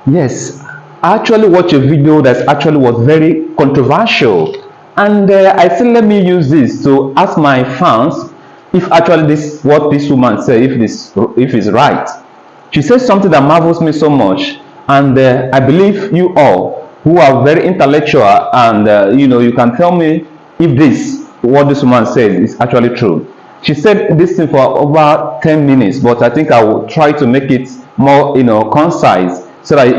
Yes, I actually watched a video that actually was very controversial, and I said, let me use this to ask my fans if actually this what this woman said, if it's right. She said something that marvels me so much, and I believe you all who are very intellectual, and you can tell me if this what this woman said is actually true. She said this thing for over 10 minutes, but I think I will try to make it more concise so that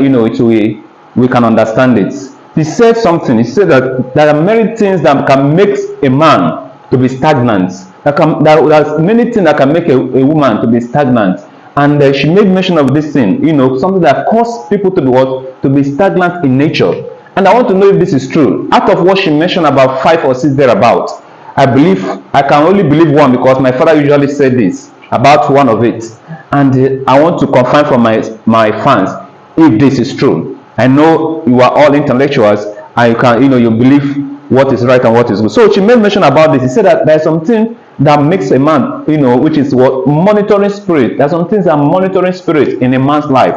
we can understand it. He said something. He said that there are many things that can make a man to be stagnant. There's many things that can make a woman to be stagnant. And she made mention of this thing, something that causes people to be what? To be stagnant in nature. And I want to know if this is true. Out of what she mentioned, about 5 or 6 thereabouts, I believe I can only believe one, because my father usually said this about one of it, and I want to confirm from my fans if this is true. I know you are all intellectuals, and you believe what is right and what is good. So she made mention about this. He said that there's something that makes a man, which is what monitoring spirit. There's some things that are monitoring spirit in a man's life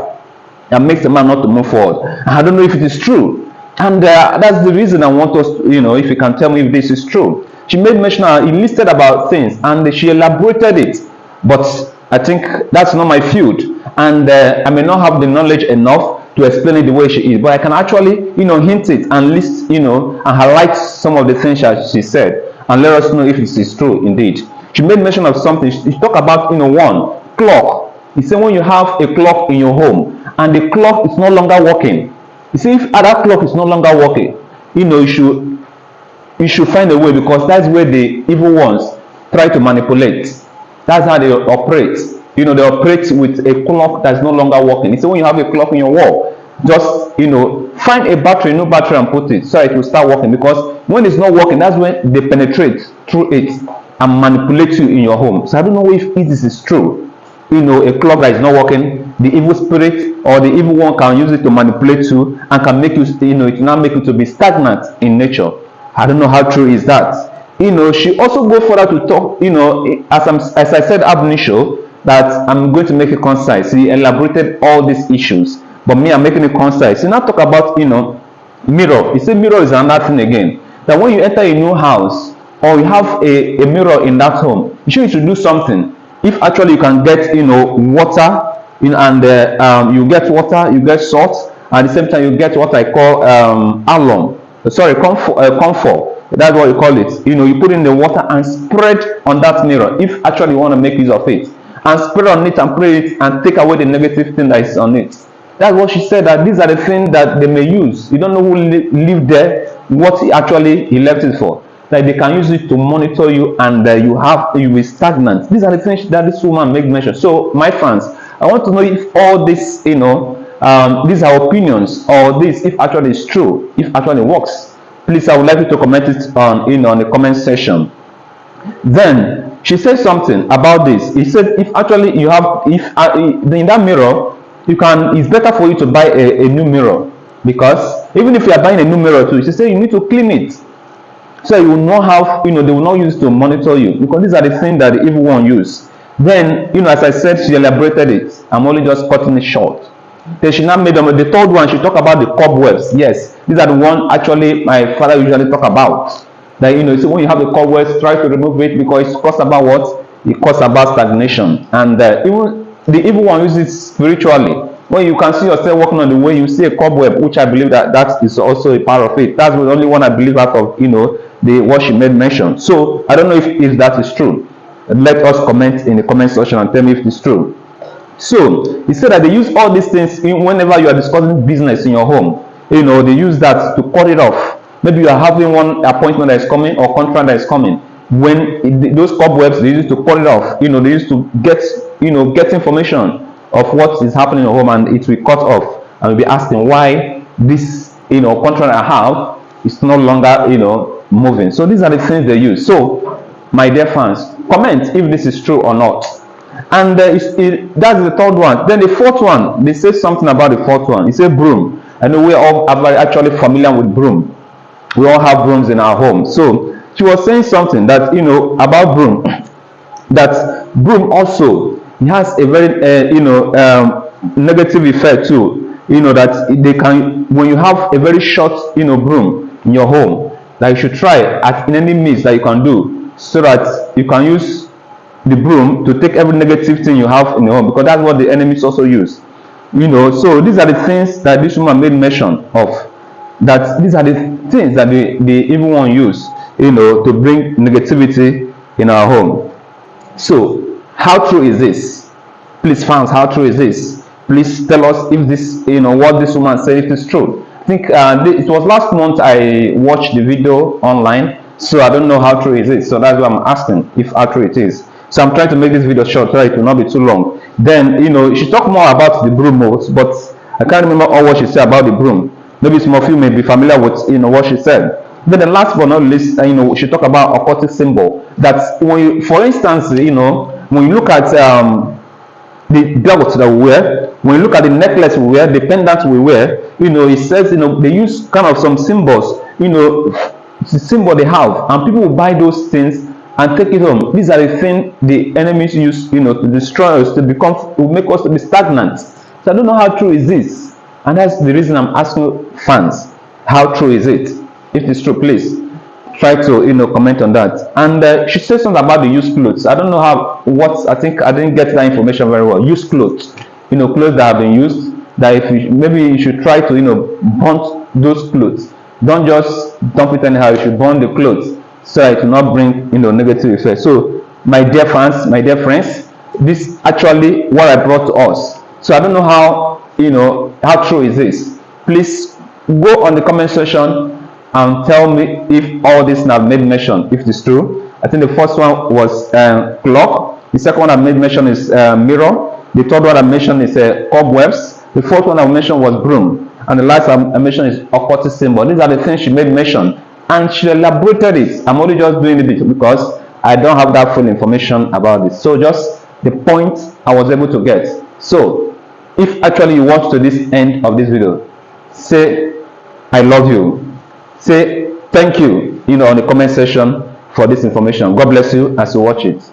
that makes a man not to move forward. And I don't know if it is true, and that's the reason I want us if you can tell me if this is true. She made mention, he listed about things, and she elaborated it, but I think that's not my field, and I may not have the knowledge enough to explain it the way she is, but I can actually hint it and list and highlight some of the things that she said, and let us know if it is true indeed. She made mention of something. She talked about one clock. He said when you have a clock in your home and the clock is no longer working, you see, if that clock is no longer working, you should find a way, because that's where the evil ones try to manipulate. That's how they operate. They operate with a clock that's no longer working. So when you have a clock in your wall, just find a battery, new battery, and put it so it will start working. Because when it's not working, that's when they penetrate through it and manipulate you in your home. So I don't know if this is true. A clock that is not working, the evil spirit or the evil one can use it to manipulate you and can make you, it now make you to be stagnant in nature. I don't know how true is that. She also go further to talk, as I said ab initio, that I'm going to make it concise. She elaborated all these issues, but me, I'm making it concise. She now talk about, mirror. You see, mirror is another thing again. That when you enter a new house or you have a mirror in that home, you should do something. If actually you can get, water, and you get water, you get salt, at the same time you get what I call alum. Sorry, comfort. That's what you call it. You put in the water and spread on that mirror, if actually you want to make use of it, and spread on it and pray it and take away the negative thing that is on it. That's what she said, that these are the things that they may use. You don't know who lived there, what he left it for. Like they can use it to monitor you, and you will stagnant. These are the things that this woman made mention. So my fans, I want to know if all this, these are opinions, or this if actually is true, if actually works. Please, I would like you to comment it on the comment section. Then she said something about this. He said if actually you have, if in that mirror, it's better for you to buy a new mirror, because even if you are buying a new mirror too, she said you need to clean it, so you will not have, they will not use it to monitor you, because these are the things that the evil one use. Then, as I said, she elaborated it. I'm only just cutting it short. Then she now made the third one. She talked about the cobwebs. Yes, these are the one actually my father usually talk about. That so when you have the cobwebs, try to remove it, because it's cause about what? It cause about stagnation. And even the evil one uses it spiritually. When you can see yourself working on the way, you see a cobweb, which I believe that is also a part of it. That's the only one I believe out of the what she made mention. So I don't know if that is true. Let us comment in the comment section and tell me if it's true. So he said that they use all these things whenever you are discussing business in your home. They use that to cut it off. Maybe you are having one appointment that is coming or contract that is coming. When those cobwebs, they use to cut it off. They used to get information of what is happening in your home, and it will cut off, and we'll be asking why this contract I have is no longer moving. So these are the things they use. So my dear fans, comment if this is true or not. And that's the third one. Then the fourth one, they say something about the fourth one. It says broom. I know we all are actually familiar with broom. We all have brooms in our home. So she was saying something that about broom, that broom also has a very negative effect too. you know, that they can, when you have a very short, you know, broom in your home, that you should try at in any means that you can do, so that you can use the broom to take every negative thing you have in your home, because that's what the enemies also use, you know. So these are the things that this woman made mention of, that these are the things that the evil one use, you know, to bring negativity in our home. So how true is this? Please, fans, how true is this? Please tell us if this, you know, what this woman said, if it's true. I think it was last month I watched the video online, so I don't know how true is it. So that's why I'm asking if how true it is. So I'm trying to make this video short so it will not be too long. Then, you know, she talked more about the broom modes, but I can't remember all what she said about the broom. Maybe some of you may be familiar with, you know, what she said. Then the last but not least, you know, she talked about occultic symbol. That when you, for instance, you know, when you look at the belts that we wear, when you look at the necklace we wear, the pendant we wear, you know, it says, you know, they use kind of some symbols, you know, the symbol they have, and people will buy those things and take it home. These are the things the enemies use, you know, to destroy us, to become, to make us to be stagnant. So I don't know how true is this, and that's the reason I'm asking fans, how true is it? If it's true, please try to, you know, comment on that. And she said something about the used clothes. I don't know how, what, I think I didn't get that information very well. Used clothes, you know, clothes that have been used, that if you, maybe you should try to, you know, burn those clothes. Don't just dump it anyhow. You should burn the clothes so it will not bring, you know, negative effects. So my dear fans, my dear friends, this actually what I brought to us. So I don't know how, you know, how true is this. Please go on the comment section and tell me if all this I've made mention, if it's true. I think the first one was clock. The second one I made mention is mirror. The third one I mentioned is cobwebs. The fourth one I mentioned was broom. And the last I mentioned is occultic symbol. These are the things she made mention, and she elaborated it. I'm only just doing it because I don't have that full information about this. So just the point I was able to get. So if actually you watch to this end of this video, say I love you. Say thank you, you know, on the comment section for this information. God bless you as you watch it.